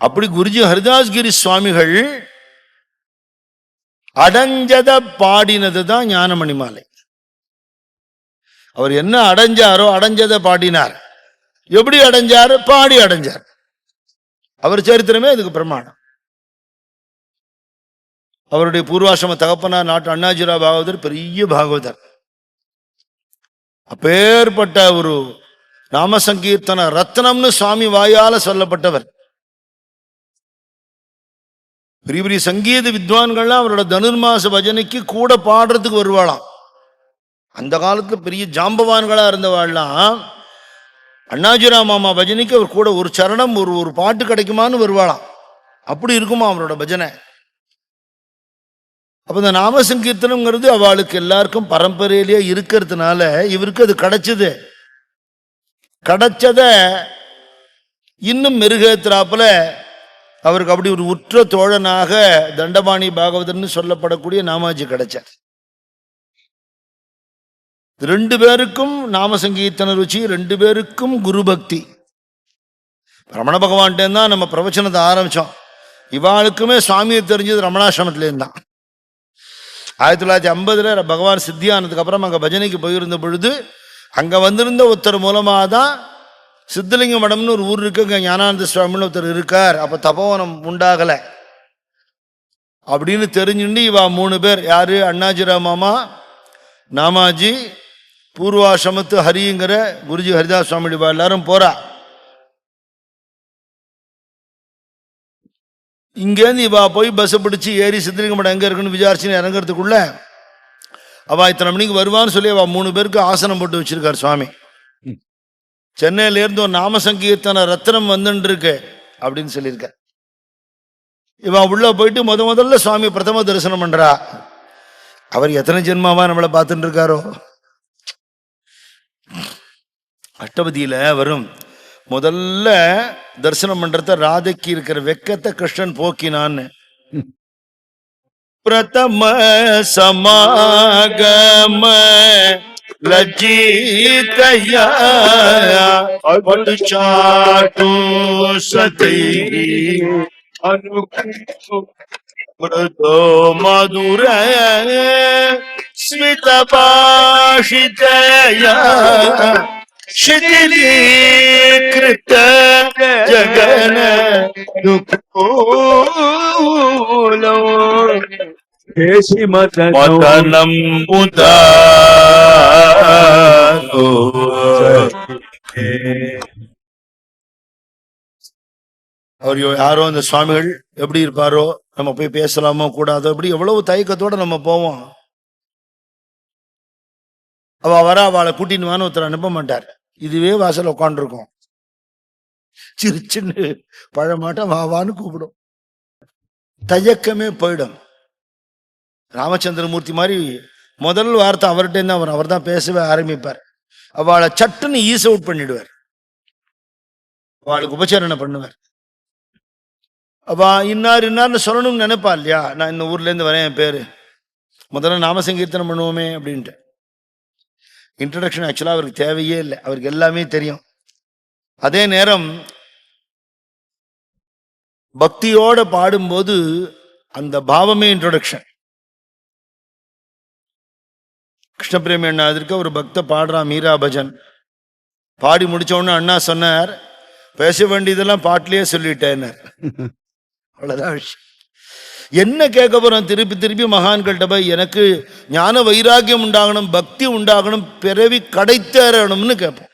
அப்படி குருஜி ஹரிதாஸ்கிரி சுவாமிகள் அடைஞ்சத பாடினதுதான் ஞானமணி மாலை. அவர் என்ன அடைஞ்சாரோ அடைஞ்சதை பாடினார். எப்படி அடைஞ்சாரு? பாடி அடைஞ்சார். அவர் சரித்திரமே அதுக்கு பிரமாணம். அவருடைய பூர்வாசிரம தகப்பனார் நாட்டு அண்ணாஜிராவ் பாகவதர் பெரிய பாகவதர். அப்பேற்பட்ட ஒரு நாம சங்கீர்த்தன ரத்னம்னு சுவாமி வாயால சொல்லப்பட்டவர். பெரிய பெரிய சங்கீத வித்வான்கள்லாம் அவரோட தனுர்மாச பஜனைக்கு கூட பாடுறதுக்கு வருவாளாம். அந்த காலத்துல பெரிய ஜாம்பவான்களா இருந்தவாள்லாம் அண்ணாஜிராவ் மாமா பஜனைக்கு அவர் கூட ஒரு சரணம் ஒரு பாட்டு கிடைக்குமான்னு வருவாளாம். அப்படி இருக்குமா அவரோட பஜனை. அப்ப இந்த நாம சங்கீர்த்தனம்ங்கிறது அவளுக்கு எல்லாருக்கும் பரம்பரையிலேயே இருக்கிறதுனால இவருக்கு அது கிடைச்சது. கிடைச்சத இன்னும் மெருகேத்துறாப்புல அவருக்கு அப்படி ஒரு உற்ற தோழனாக தண்டபாணி பாகவதர்னு சொல்லப்படக்கூடிய நாமாஜி கிடைச்சார். ரெண்டு பேருக்கும் நாம சங்கீர்த்தன ருச்சி, ரெண்டு பேருக்கும் குரு பக்தி. ரமண பகவான்கிட்ட தான் நம்ம பிரவச்சனத்தை ஆரம்பிச்சோம். இவாளுக்குமே சுவாமியை தெரிஞ்சது ரமணாசிரமத்திலேருந்து தான். 1950 பகவான் சித்தியானதுக்கு அப்புறம் அங்கே பஜனைக்கு போயிருந்த பொழுது அங்கே வந்திருந்த ஒருத்தர் மூலமாக தான் சித்தலிங்க மடம்னு ஒரு ஊர் இருக்கு, அங்கே ஞானானந்த சுவாமின்னு ஒருத்தர் இருக்கார். அப்போ தபோவனம் உண்டாகலை அப்படின்னு தெரிஞ்சுட்டு இவா 3 பேர், யாரு? அண்ணாஜிராவ் மாமா, நாமாஜி, பூர்வாசிரமத்து ஹரிங்கிற குருஜி ஹரிதாஸ் சுவாமி எல்லாரும் போறா. இங்கேருந்து இவா போய் பஸ்ஸை பிடிச்சி ஏறி சித்தலிங்க மடம் எங்கே இருக்குன்னு விசாரிச்சுன்னு இறங்குறதுக்குள்ள அவள் இத்தனை மணிக்கு வருவான்னு சொல்லி அவள் 3 பேருக்கு ஆசனம் போட்டு வச்சிருக்கார் சுவாமி. சென்னையிலேருந்து ஒரு நாம சங்கீர்த்தன ரத்னம் வந்துட்டு இருக்கு அப்படின்னு சொல்லியிருக்க. இவன் உள்ள போயிட்டு முதல்ல சுவாமி பிரதம தரிசனம் பண்றா. அவர் எத்தனை ஜென்மாவா நம்மளை பார்த்துட்டு இருக்காரோ. அஷ்டபதியில வரும் முதல்ல தரிசனம் பண்றத ராதைக்கு இருக்கிற வெக்கத்தை கிருஷ்ணன் போக்கினான்னு. பிரதம சமாகம லஜ்ஜிதயா சாட்டு சதை மிருதோ மதுர ஸ்மித பாஷிதயா शिथिलीकृत जगन दुःखोलो मतनं उदारो. அவர் யாரோ அந்த சுவாமிகள் எப்படி இருப்பாரோ, நம்ம போய் பேசலாமோ கூடாதோ, அப்படி எவ்வளவு தயக்கத்தோட நம்ம போவோம். அவ வர அவளை கூட்டின்னு வான்னு ஒருத்தர் அனுப்ப மாட்டார். இதுவே வாசல் உட்காந்துருக்கும். சிரிச்சுன்னு பழமாட்டம் வாவான்னு கூப்பிடும். தயக்கமே போயிடும். ராமச்சந்திரமூர்த்தி மாதிரி முதல் வார்த்தை அவர்கிட்ட தான் வரும். அவர் தான் பேசவே ஆரம்பிப்பார். அவளை சட்டுன்னு ஈஸ் அவுட் பண்ணிடுவார். அவளுக்கு உபச்சாரணை பண்ணுவார். அவ இன்னார்னு சொல்லணும்னு நினைப்பா இல்லையா. நான் இந்த ஊர்ல இருந்து வரேன், என் பேரு, முதல்ல நாம சங்கீர்த்தனம் பண்ணுவோமே அப்படின்ட்டு. இன்ட்ரடக்ஷன் ஆக்சுவலாக அவருக்கு தேவையே இல்லை, அவருக்கு எல்லாமே தெரியும். அதே நேரம் பக்தியோட பாடும்போது அந்த பாவமே இன்ட்ரோடக்ஷன். கிருஷ்ணபிரேமி அண்ணா அதற்கு ஒரு பக்த பாடுறான் மீரா பஜன். பாடி முடிச்ச உடனே அண்ணா சொன்னார், பேச வேண்டியதெல்லாம் பாட்டிலேயே சொல்லிட்டேன். அவ்வளவுதான் விஷயம். என்ன கேட்க போறோம்? திருப்பி திருப்பி மகான்கள்கிட்ட போய் எனக்கு ஞான வைராக்கியம் உண்டாகணும், பக்தி உண்டாகணும், பிறவி கடைத்தேறணும்னு கேட்போம்.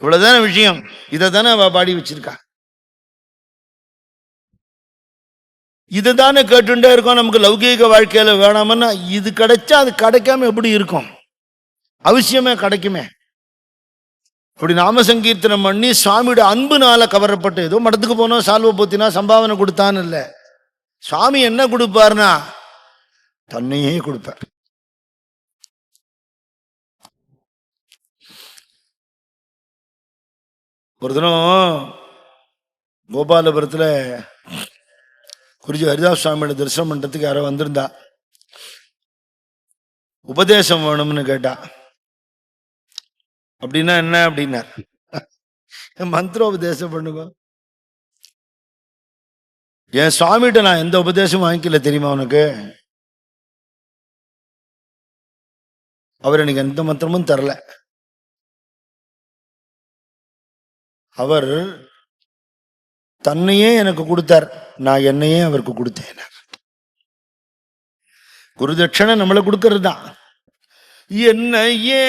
இவ்வளவுதான விஷயம். இதை தானே அவ பாடி வச்சிருக்கா. இதை தானே கேட்டுட்டே இருக்கோம். நமக்கு லௌகீக வாழ்க்கையில வேணாமன்னா இது கிடைச்சா அது கிடைக்காம எப்படி இருக்கும்? அவசியமே கிடைக்குமே. அப்படி நாம சங்கீர்த்தனம் பண்ணி சுவாமியோட அன்புனால கவரப்பட்டு ஏதோ மடத்துக்கு போனோம், சால்வ போத்தினா, சம்பாவனை கொடுத்தான்னு இல்லை. சுவாமி என்ன கொடுப்பார்னா தன்னையே கொடுப்பார். ஒரு தினம் கோபாலபுரத்தில் குருஜி ஹரிதாஸ் சுவாமியோட தரிசனம் பண்றதுக்கு யாரோ வந்திருந்தா. உபதேசம் வேணும்னு கேட்டா. அப்படின்னா என்ன அப்படின்னார். மந்திரோபதேசம் பண்ணுங்க. என் சுவாமிகிட்ட நான் எந்த உபதேசமும் வாங்கிக்கல தெரியுமா உனக்கு? அவர் எனக்கு எந்த மந்திரமும் தரல. அவர் தன்னையே எனக்கு கொடுத்தார், நான் என்னையே அவருக்கு கொடுத்தேன். குருதட்சணை நம்மளை கொடுக்கறது தான். என்னையே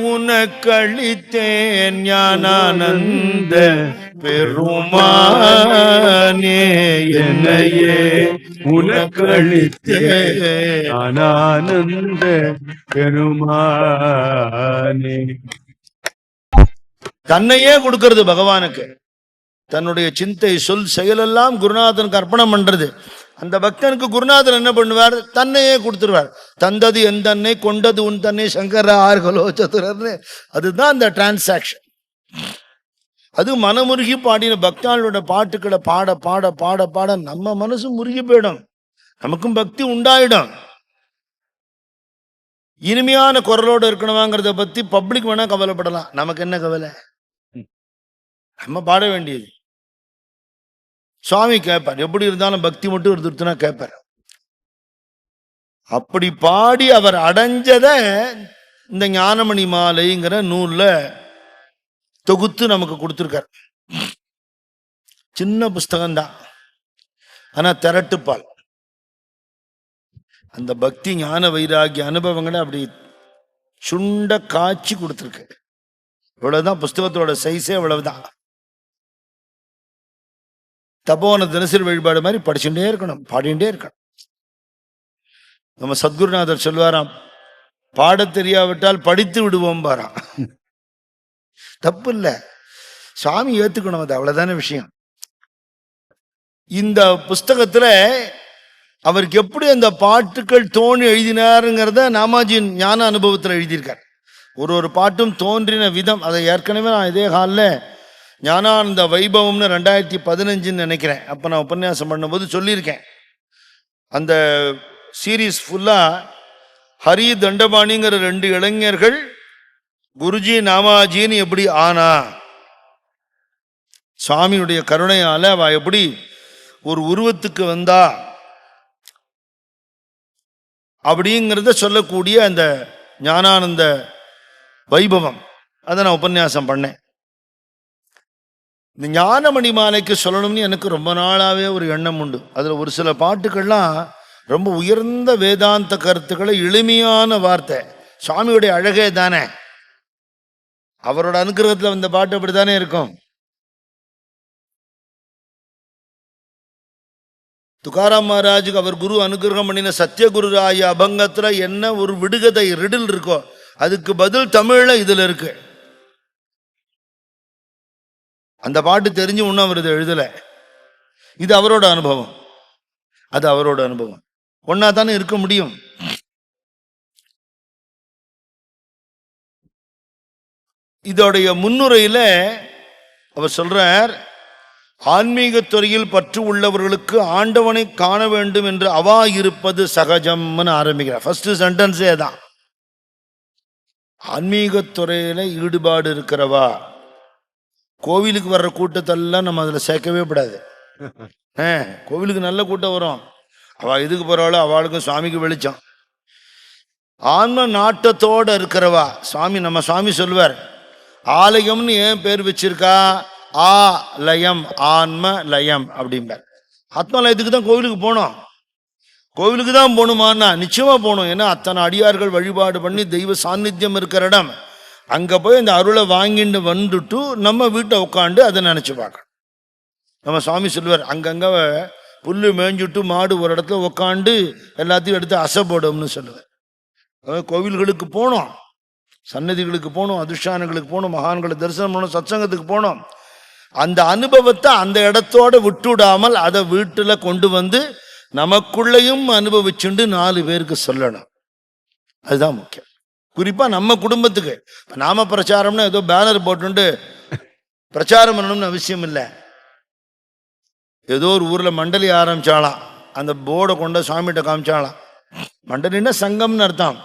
உனக்களித்தேன் ஞானானந்த பெருமானே, என்னையே உனக்களித்தேன் ஞானானந்த பெருமானே. தன்னையே கொடுக்கிறது பகவானுக்கு. தன்னுடைய சிந்தை சொல் செயலெல்லாம் குருநாதனுக்கு அர்ப்பணம் பண்றது. அந்த பக்தனுக்கு குருநாதன் என்ன பண்ணுவார்? தன்னையே கொடுத்துருவார். தந்தது என் தன்னை, கொண்டது உன் தன்னை, சங்கர ஆர்களோ சதுரர்னு. அதுதான் அந்த டிரான்சாக்ஷன். அது மனமுருகி பாடின பக்தாளோட பாட்டுக்களை பாட பாட பாட பாட நம்ம மனசு முருகி போயிடும், நமக்கும் பக்தி உண்டாயிடும். இனிமையான குரலோடு இருக்கணுமாங்கிறத பத்தி பப்ளிக் வேணா கவலைப்படலாம், நமக்கு என்ன கவலை? நம்ம பாட வேண்டியது. சுவாமி கேட்பார், எப்படி இருந்தாலும் பக்தி மட்டும் இருந்துட்டுனா கேட்பார். அப்படி பாடி அவர் அடைஞ்சத இந்த ஞானமணி மாலைங்கிற நூல்ல தொகுத்து நமக்கு கொடுத்துருக்கார். சின்ன புஸ்தகம்தான், ஆனா திரட்டுப்பால். அந்த பக்தி ஞான வைராகிய அனுபவங்களை அப்படி சுண்ட காய்ச்சி கொடுத்துருக்கு. இவ்வளவுதான் புஸ்தகத்தோட சைஸே, இவ்வளவுதான். தபோன தினசரி வழிபாடு மாதிரி படிச்சுட்டே இருக்கணும், பாடிண்டே இருக்கணும். நம்ம சத்குருநாதர் சொல்வாராம், பாட தெரியாவிட்டால் படித்து விடுவோம் பாராம். தப்பு இல்லை, சுவாமி ஏத்துக்கணும், அது அவ்வளவுதான விஷயம். இந்த புஸ்தகத்துல அவருக்கு எப்படி அந்த பாட்டுக்கள் தோன்றி எழுதினாருங்கிறத நாமாஜியின் ஞான அனுபவத்தில் எழுதியிருக்கார். ஒரு பாட்டும் தோன்றின விதம் அதை ஏற்கனவே நான் இதே ஹாலில் ஞானானந்த வைபவம்னு 2015 நினைக்கிறேன், அப்போ நான் உபன்யாசம் பண்ணும்போது சொல்லியிருக்கேன். அந்த சீரீஸ் ஃபுல்லாக ஹரி தண்டபாணிங்கிற 2 இளைஞர்கள் குருஜி நாமாஜின்னு எப்படி ஆனா, சுவாமியுடைய கருணையால் அவ எப்படி ஒரு உருவத்துக்கு வந்தா அப்படிங்கிறத சொல்லக்கூடிய அந்த ஞானானந்த வைபவம், அதை நான் உபன்யாசம் பண்ணேன். இந்த ஞானமணி மாலைக்கு சொல்லணும்னு எனக்கு ரொம்ப நாளாவே ஒரு எண்ணம் உண்டு. அதில் ஒரு சில பாட்டுக்கள்லாம் ரொம்ப உயர்ந்த வேதாந்த கருத்துக்களை எளிமையான வார்த்தை. சுவாமியுடைய அழகே தானே, அவரோட அனுகிரகத்தில் வந்த பாட்டு அப்படித்தானே இருக்கும். துகாராம் மகாராஜுக்கு அவர் குரு அனுகிரகம் பண்ணின சத்தியகுருராய அபங்கத்துல என்ன ஒரு விடுகதை ரிடில் இருக்கோ அதுக்கு பதில் தமிழ்ல இதுல இருக்கு. அந்த பாட்டு தெரிஞ்சு ஒன்னும் அவர் இதை எழுதல, இது அவரோட அனுபவம், அது அவரோட அனுபவம். ஒன்னா தானே இருக்க முடியும். இதோடைய முன்னுரையில அவர் சொல்றார், ஆன்மீக துறையில் பற்று உள்ளவர்களுக்கு ஆண்டவனை காண வேண்டும் என்று அவா இருப்பது சகஜம்னு ஆரம்பிக்கிறார். ஃபர்ஸ்ட் சென்டென்ஸே தான். ஆன்மீக துறையில ஈடுபாடு இருக்கிறவா, கோவிலுக்கு வர்ற கூட்டத்தெல்லாம் நம்ம அதில் சேர்க்கவே கூடாது. கோவிலுக்கு நல்ல கூட்டம் வரும், அவள் இதுக்கு போகிறாளோ அவளுக்கும் சுவாமிக்கு வெளிச்சம். ஆன்ம நாட்டத்தோடு இருக்கிறவா, சுவாமி நம்ம சுவாமி சொல்லுவார், ஆலயம்னு ஏன் பேர் வச்சிருக்கா, ஆ லயம் ஆன்ம லயம் அப்படிம்பார். ஆத்மா லயத்துக்கு தான் கோவிலுக்கு போனோம். கோவிலுக்கு தான் போகணுமான்னா நிச்சயமா போகணும். ஏன்னா அத்தனை அடியார்கள் வழிபாடு பண்ணி தெய்வ சாநித்தியம் இருக்கிற இடம். அங்கே போய் இந்த அருளை வாங்கிட்டு வந்துட்டு நம்ம வீட்டை உட்காந்து அதை நினச்சி பார்க்கணும். நம்ம சுவாமி சொல்லுவார், அங்கங்கே புல்லு மேய்ஞ்சுட்டு மாடு ஒரு இடத்துல உட்காந்து எல்லாத்தையும் எடுத்து அசை போடும்னு சொல்லுவார். கோவில்களுக்கு போனோம், சன்னதிகளுக்கு போகணும், அதிஷ்டானங்களுக்கு போகணும், மகான்களை தரிசனம் பண்ணணும், சத்சங்கத்துக்கு போனோம். அந்த அனுபவத்தை அந்த இடத்தோட விட்டுவிடாமல் அதை வீட்டில் கொண்டு வந்து நமக்குள்ளையும் அனுபவிச்சுண்டு 4 பேருக்கு சொல்லணும். அதுதான் முக்கியம். குறிப்பா நம்ம குடும்பத்துக்கு. நாம பிரச்சாரம்னா ஏதோ பேனர் போட்டு பிரச்சாரம் பண்ணணும்னு அவசியம் இல்லை. ஏதோ ஒரு ஊர்ல மண்டலி ஆரம்பிச்சாலாம், அந்த போர்டை கொண்ட சுவாமிகிட்ட காமிச்சாலாம். மண்டலின்னா சங்கம்னு அர்த்தம்.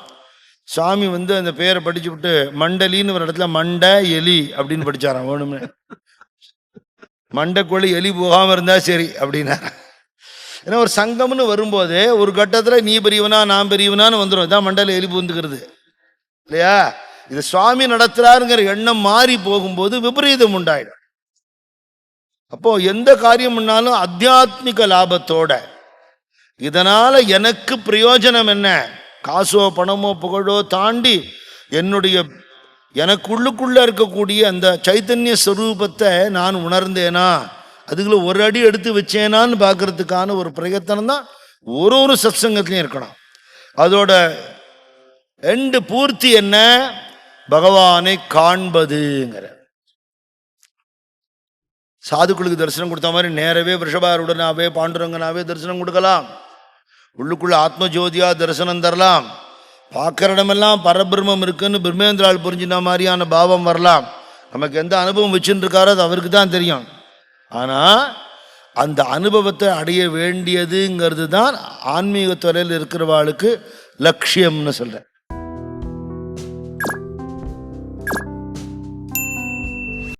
சுவாமி அந்த பேரை படிச்சு விட்டு மண்டலின்னு ஒரு இடத்துல மண்ட எலி அப்படின்னு படிச்சாராம். வேணும்னு மண்டை கோழி எலி போகாம இருந்தா சரி அப்படின்னா. ஏன்னா ஒரு சங்கம்னு வரும்போதே ஒரு கட்டத்தில் நீ பெரியவனா நான் பெரியவனான்னு வந்துடும். இதான் மண்டல எலிப்பு வந்துக்கிறது இல்லையா? இது சுவாமி நடத்துறாருங்கிற எண்ணம் மாறி போகும்போது விபரீதம் உண்டாயிடும். அப்போ எந்த காரியம் பண்ணாலும் அத்தியாத்மிக லாபத்தோட, இதனால எனக்கு பிரயோஜனம் என்ன, காசோ பணமோ புகழோ தாண்டி என்னுடைய எனக்குள்ளுக்குள்ள இருக்கக்கூடிய அந்த சைத்தன்ய ஸ்வரூபத்தை நான் உணர்ந்தேனா, அதுக்குள்ள ஒரு அடி எடுத்து வச்சேனான்னு பார்க்கறதுக்கான ஒரு பிரயத்தனம் தான் ஒரு சத்சங்கத்திலையும் இருக்கணும். அதோட எண்டு பூர்த்தி என்ன, பகவானை காண்பதுங்கிற. சாதுக்களுக்கு தரிசனம் கொடுத்த மாதிரி நேரவே ரிஷபாருடனாவே பாண்டுரங்கனாவே தரிசனம் கொடுக்கலாம். உள்ளுக்குள்ள ஆத்ம ஜோதியா தரிசனம் தரலாம். பார்க்குற இடமெல்லாம் பரபிரம்மம் இருக்குன்னு பிரம்மேந்திரால் புரிஞ்சின மாதிரியான பாவம் வரலாம். நமக்கு எந்த அனுபவம் வச்சுட்டு இருக்காரோ அது அவருக்கு தான் தெரியும். ஆனால் அந்த அனுபவத்தை அடைய வேண்டியதுங்கிறது தான் ஆன்மீக துறையில் இருக்கிறவாளுக்கு லட்சியம்னு சொல்கிறேன்.